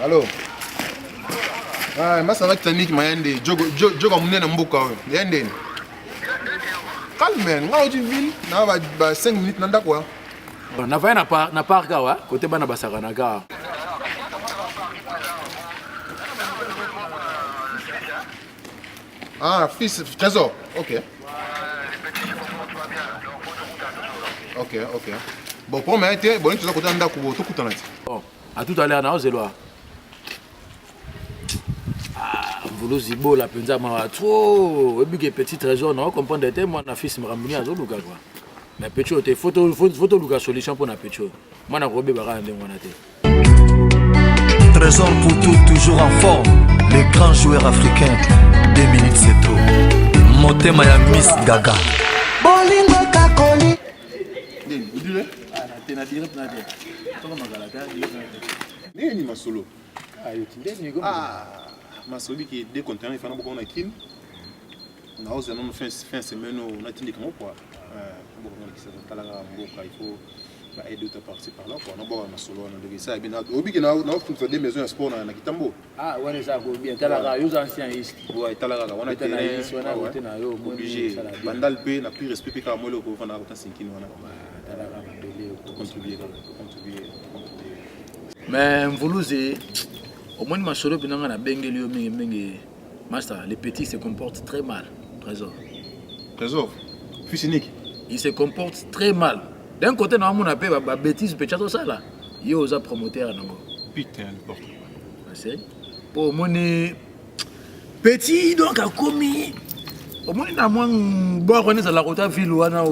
Allô? Ah, mais ça va être Nick Mayende. Jogo Mounen Mboka. Yende. Calme, nga tu ville. Na ba 5 minutes nanda quoi. Na va na parc wa côté bana basaka na gare. Ah, fils Trésor. OK. OK. Bon, pour moi, tu bon, tu dois côté nanda ko to kutana. Bon, à tout à l'heure na ozelwa. Vouloir zibo la penza ma trop et puis que petit trésor non comprendre était moi na fils Mramuni azoluka quoi mais petit te photo luka solution pour na petit moi na robé bara ndenge wana te. Trésor pour tout, toujours en forme, les grands joueurs africains. 2 minutes c'est tout. Motema ya Miss Gaga. Bolingo kakoli. Dis-le. Ah na direct na te. Comment magala ta direct na te. Ni masolo. Ah yo tinde ni go. Masolo qui est décontenant il faut beaucoup on a kin. Na ose non fin semaine on a tindi comment quoi. Bon qui ça tala mboka il faut aider d'autres parties par là quoi. Non bon masolo on a ça bien obi que na font des maisons de sport na Kitambo. Ah ouais ça go bien tala yo ancien ici. Ouais tala on a été na côté na yo obligé. Bandal pe na plus respect ka moi le ko fana autant sinkini wana. Tala ka belé contribuer. Mais Mvuluze au moins masolo binanga na bengeli yo mingi master les petits se comportent très mal. Trésor fils unique il se comporte très mal d'un côté na mon appel ba bêtise peut-être ça là il osa promoteur nango putain n'importe quoi c'est pour mon petit donc a commis au moins na moi boire connaître la rota ville wana o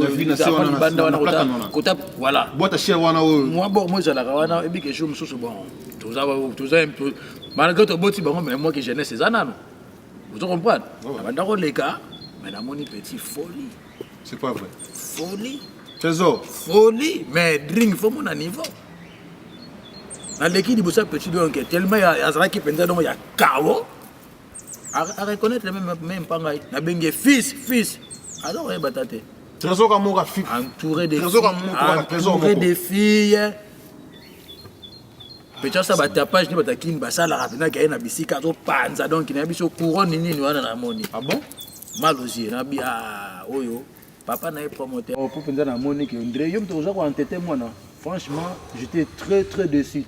banda wana kota voilà boîte chez wana o moi bon moi za la wana et bi que je me sous bon tout ça malgré tout boti bango mais moi que jeunesse c'est anano vous comprenez banda les gars mais na moni petit folie c'est pas vrai folie Trésor folie mais drink faut mon niveau na l'équipe de ça petit donc tellement azara qui penza donc ya kawo à reconnaître même pas na bengue fils alors et batate Trésor comme mon fils entouré de entouré de filles peut-être ça ba tapage ni batakin basala rapina ka na bisika to panza donc na biso couronne nini wana na moni ah bon mal aussi na bi oyo papa na promoteur pour penza na moni que André yo mto ko entêter moi non franchement j'étais très déçu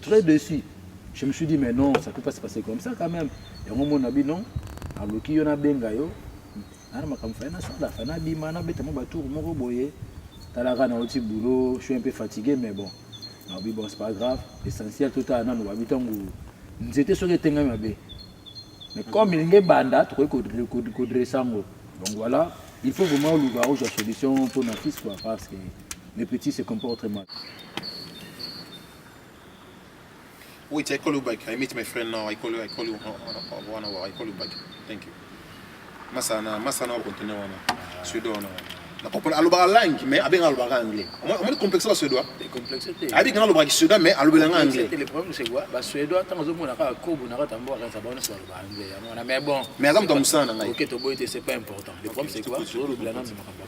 je me suis dit mais non ça peut pas se passer comme ça quand même et on mon abi non aloki yo na benga yo na makamfa na sala fana bi mana beta mo batour moko boye talaka na oti boulot je suis un peu fatigué mais bon non bon c'est pas grave l'essentiel tout à nan wabitango nzete soki tenga mabe mais comme il nge banda to ko dressango donc voilà il faut vraiment louga ou solution pour notre fils quoi parce que les petits se comportent très mal. Wait, I call you back. I meet my friend now. I call you 1 hour. I call you back. Thank you. Masana wa continuer wana. Suédois wana. Na comprendre alobara langue mais avec alobara anglais. On est complexé au suédois. Des complexité. Avec alobara suédois mais alobara anglais. Le problème c'est quoi? Ba suédois tant que mona ka kobo na ka tambo ka ça ba on soit anglais. Mais bon. Mais azam comme ça na ngai. OK to boy c'est pas important. Le problème c'est quoi? Sur le plan na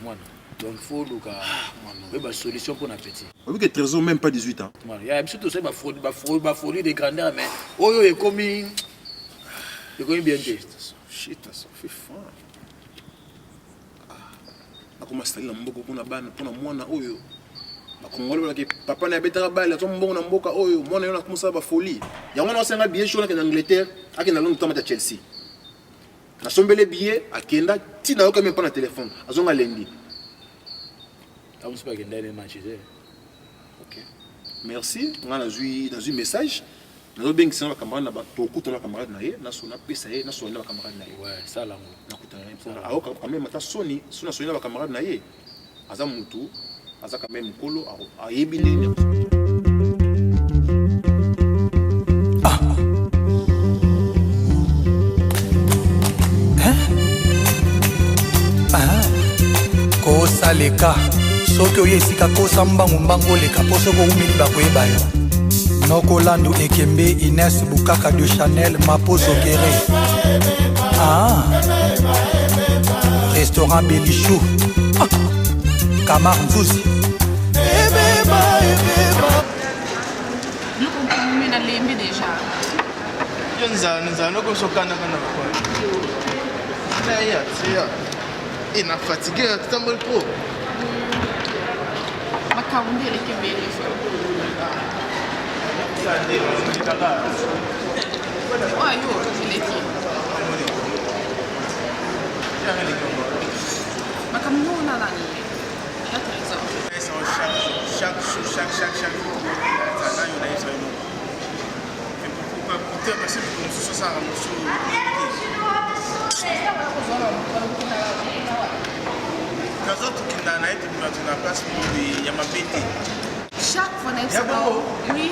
mwana. Donc il faut luka ba solution pour na petit. On veut que Trésor même pas 18 ans. Il y a surtout ça ba folie de grandeur mais oyo est comme bien dit. Shit, ça fait fun. Nakoma stali na mboko kuna bana pona mwana oyo. Bakongolo la ke papa na betaka bala to mboko na mboka oyo mwana yo na komusa ba folie. Ya mwana osenga billet chaud na Angleterre, akena longo tama ta Chelsea. Na sombele billet akenda tina yo même pas na téléphone. Azonga lendi. On se pas que d'aller matcher. OK. Merci. On a dans un message. Nous bien que c'est un camarade là-bas. Tout le monde camarade naïe. Nous sommes PSA. Nous sommes camarade naïe. Ouais, ça là. Ah, quand même, maintenant Sony, nous sommes camarade naïe. Azam mutu, azaka même kolo, a yébile. Ah. Hein? Ah. Kosa leka. Soki oyesika kosa mbangu leka po soko umili bakoyeba yo. Noko Lando Ekembe Inès Bukaka de Chanel Mapozo Kéré. Ah. Restaurant Bélichou. Ah. Kamar Nzouzi. Nous comprenons la limbe déjà. na fatigué tutamboli trop. Makambo ile kembele. Ouais, yo, il est qui? Makambo on a là. Il y a trésor. Chaque jour. Ça là, il y a ça. Mais pourquoi peut-être parce que comme ça ça Kazo tukindana yetu tuna place mbi ya mabete. Chaque fois on a ça. Oui.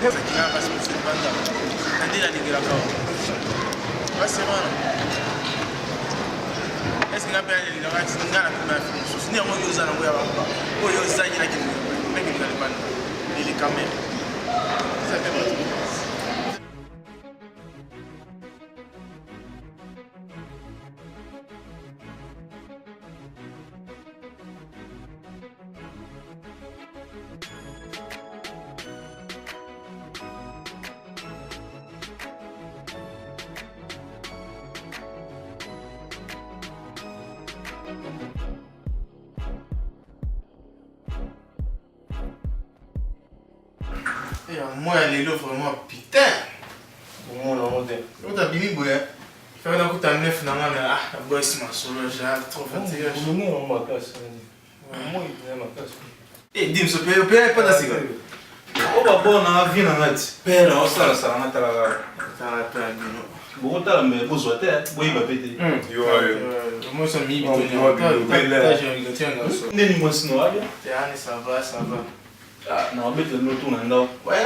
Ça qui a parce que c'est banda. Andira digira kwa. Basi bana. Est-ce que ngapya ile ngaka ngana kuna sisi ni ngoyo zana ngoya baba. Ngoyo zanyi na kimu. Meki ngale bana. Ile kamera. Ça fait mal. Moi, elle est là vraiment putain. Bon, on a bien joué. Fait un coup de neuf, on a bois si ma solo, j'ai trop fatigué. On ma casse. Moi, il ma casse. Eh, dis-moi, ce père, pas de cigare. On va bon, on a vu dans la père, on s'en sort, on a T'as bon, t'as mais besoin de oui, va péter. moi, ça m'y On est ni moi, sinon, ça va. ah, non, mais le tour en là. Ouais,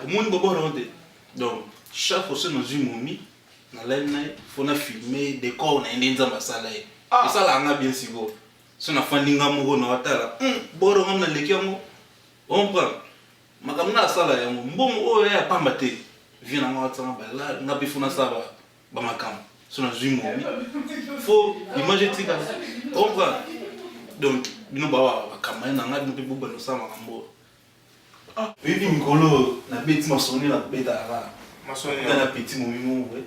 Au monde, bobo rondé. Donc, chaque fois que nous avons mis, nous avons filmé des corps, nous avons fait et ça, là, on a bien si beau. Si on a fait des gens, on a fait bon, on a les gens, on prend. Ma caméra, ça, là, bon, on est pas maté. Viens à moi, là, on a bien fait ça, bah, ma cam. Si on a zoomé, faut imaginer ça. On prend. Donc, nous avons la caméra, nous avons fait beaucoup de ça, ah, oui, Ngolo, na bête ma sonné la bête à la. Ma sonné la petit moment, ouais.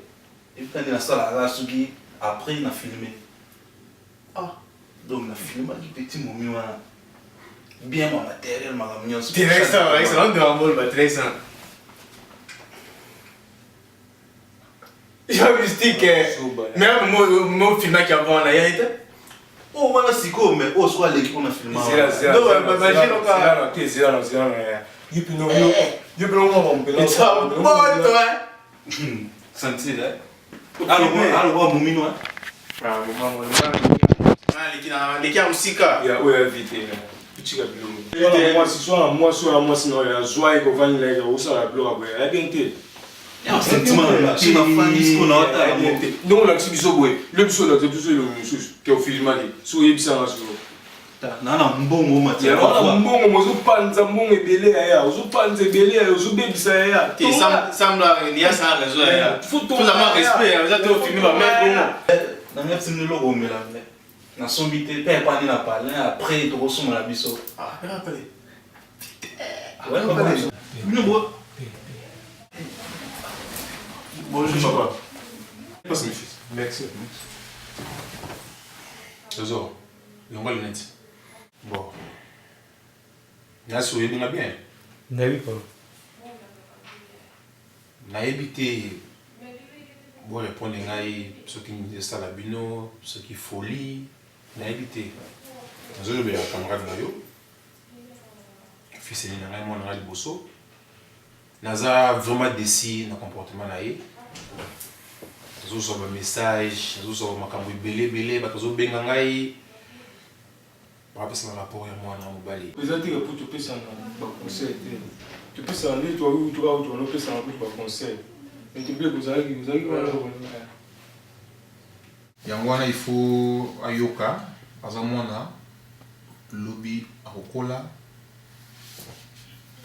Et puis on a ça là, sugi après on a filmé. Ah, donc on a filmé le petit moment bien mon matériel, ma camion. C'est excellent de rembol très ça. J'ai vu que même moi filmé qui avant là, il était. Oh, voilà, c'est quoi, mais oh, soit l'équipe on a filmé. C'est là. Non, imagine encore. C'est là. You peux non, ça bon toi. Senti là. Alors, mon minois. Ah, maman, les qui aussi ka. Ya oya vite na. Pichika bilongo. Moi sinon ya joie ko vani la ko ça la bloc ya gente. Ya sentiment là, tu vas faire disco là ta. Donc la biso boy, le biso là, biso le mususu que au film ali. So yebisa na so. Nana mbongo matériel. Ya mbongo mozo panza mbongo ebele ya, ozo panza ebele ya, ozo bebisa ya. Ti sembla il y a ça raison ya. Faut la respect, vous êtes au film ba même dans le film le logo là. Na sombité père pas ni na parler après to resoma la biso. Ah, rappelez. Ouais, rappelez. Nous bon. Bonjour papa. Passe mes fils. Merci. Trésor. Longo le net. Bon. Naso yebi na bien. Nabi pas. Na évité bon répondre ngai ce qui me ça la bino, ce qui folie, na évité. Nazo le camarade na yo. Fils ni ngai mon ngai bosso. Naza vraiment décis na comportement na ye. Nazo so ba message, nazo so makambo belé ba tozo benga ngai. Ba pesa na rapport ya mwana mobali. Peut-être pour te pesa na conseil. Tu peux s'en aller toi ou toi on peut s'en aller pour conseil. Mais tu peux vous allez Yangwana il faut ayoka azamona lobby akokola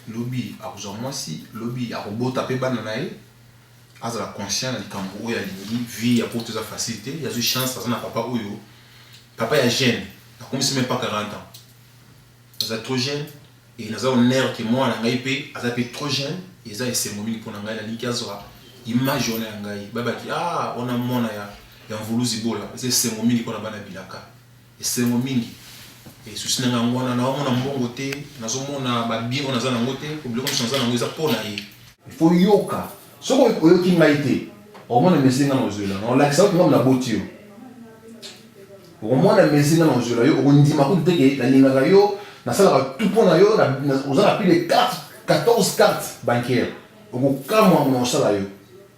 lobby akuzamwasi lobby akobota pe bana nae azala conscient na likambo oyo alingi vie ya pour toute sa facilité ya zo chance azana papa oyo papa ya jeune akomisi même pas 40 ans aza trop jeune et naza honneur que moi na ngai pe aza pe trop jeune eza esengo mingi mpona ngai nalingi azwa image wana ya ngai babaki ona mona ya mvuluzi bola eza esengo mingi mpona bana bilaka esengo mingi susi na ngai wana naomona mbongo te nazomona babien oyo naza nango te obiloko mosu naza nango eza mpona ye ifo yoka soki oyoki ngai te omona mesi nga na ozwela naolakisa oki ngam na boti yo okomona mesi nga na ozwela yo okondima kutu teke nalingaka yo nasalaka tout mpona yo oza na plus de 14 cartes bancaire okokamwa na osala yo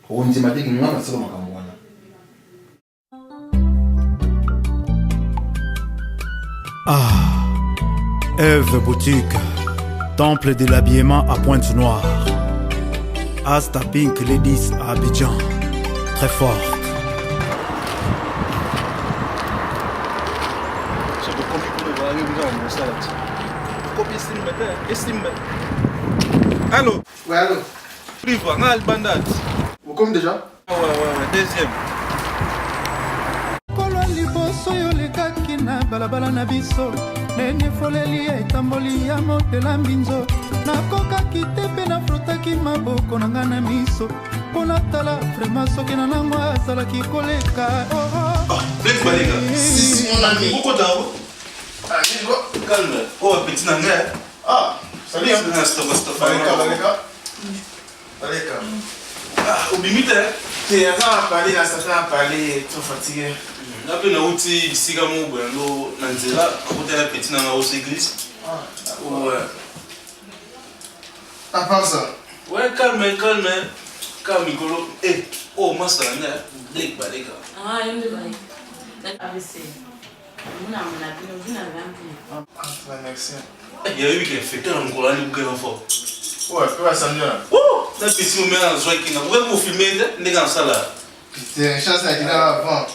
okondima teke nga nasala makambo wana Eve Boutique, temple de l'habillement à Pointe-Noire. Asta Pink Ladies à Abidjan, très forte. Allô? Ouais, allô? Priva, on a le bandat. Vous comme déjà? Ouais, deuxième. liboso yo lekaki na balabala na biso nene foleli etamboli ya motela mbinzo nakokaki te mpe nafrotaki maboko na ngai na miso mpo natala vraimen soki na nango azalaki koleka Calme. Oh, petit nangai. Salut. Stop. Obimite. Trop fatigué. Nape na uti bisika mo bwendo na nzela akotela petit na ngao église. Ouais. À part ça. Ouais, calme. Calme Nicolo. Oh, master nga Blake Baleka. Yende bali. ABC. Muna pino vina vampi. Merci. Il y a eu qui a fait un Nicolas ni bouquet fort. Ouais, peux samedi là. Oh, na petit moment en joie qui na vous filmer ne dans ça là. Putain, chance à dire avant.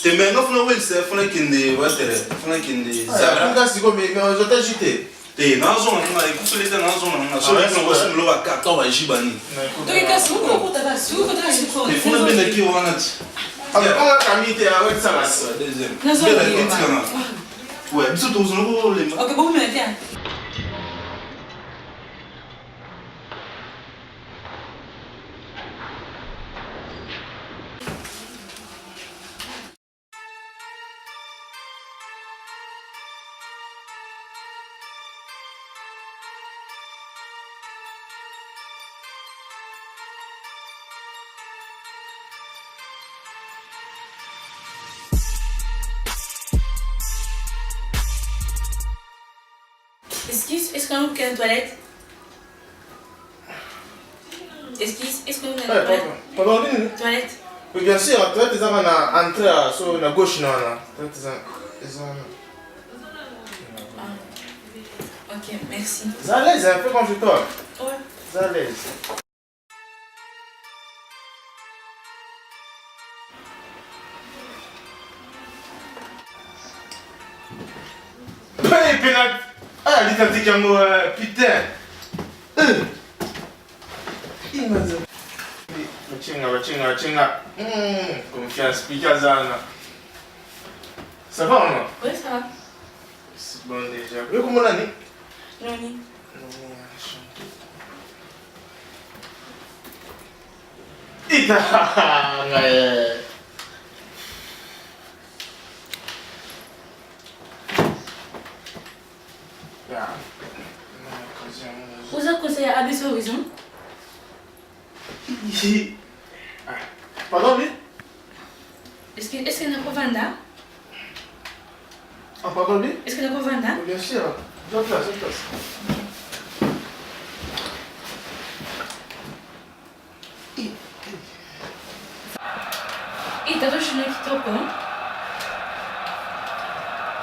Te mais non faut le c'est faut kinde water, faut kinde Ça nga siko mais je t'ai jeté. Te na zo na écoute les na zo na so na so lo ba 14 ba jibani. Donc kasi uko kutaka suko. Il faut na qui wana ti. Alors on a camité avec ça là. Deuxième. Nazo. Ouais, biso to zo no le. OK, bon mais viens. Excuse, est-ce qu'on a une toilette? Excuse, est-ce qu'on a une toilette? Pardon, Toilette? oui, bien sûr, la toilette est à entrée sur la gauche. Ok, merci. À l'aise, un peu comme chez toi. Ouais. À l'aise. Ah, il t'a dit qu'un mot, putain. Il m'a dit. Chinga. Confiance, Pikazana. Ça va, non? Oui, ça va. C'est bon déjà. Oui, comment on a dit? Noni. Vous avez conseillé à ABC Horizon? Pardon, oui? Est-ce qu'il y a un Vanda? Ah, pardon, oui? Est-ce qu'il y a un Vanda? Bien sûr. Je place. Et t'as deux chenilles qui toquent, hein?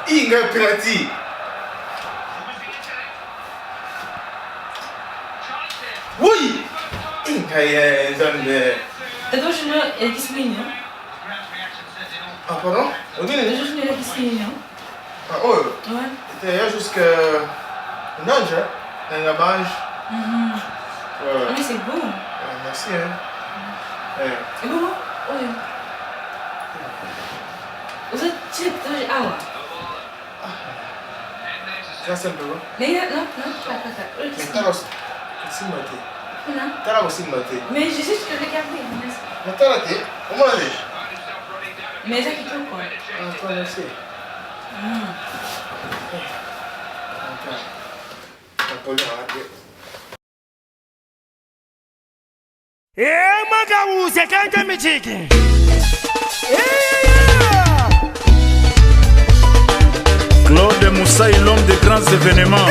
Inga Pirati. Oui! Inga Zande. T'as deux chenilles qui se lignent, hein? Ah, pardon? T'as deux chenilles qui se lignent, hein? Ah, oh. Ouais. C'était jusqu'à Nage, un gabage. Mais c'est beau. Merci, hein. C'est beau? Oui. Vous êtes type de... Ah ouais. Grâce à toi. Mais non, pas. Mais t'as aussi. C'est maté. Non. T'as aussi maté. Mais je sais ce que regarder. Mais t'as raté. Comment on est? Mais ça qui tombe quoi. Ah, toi aussi. T'as pas le raté. Magaou, c'est quand même chicken. Claude Moussaï, l'homme des grands événements.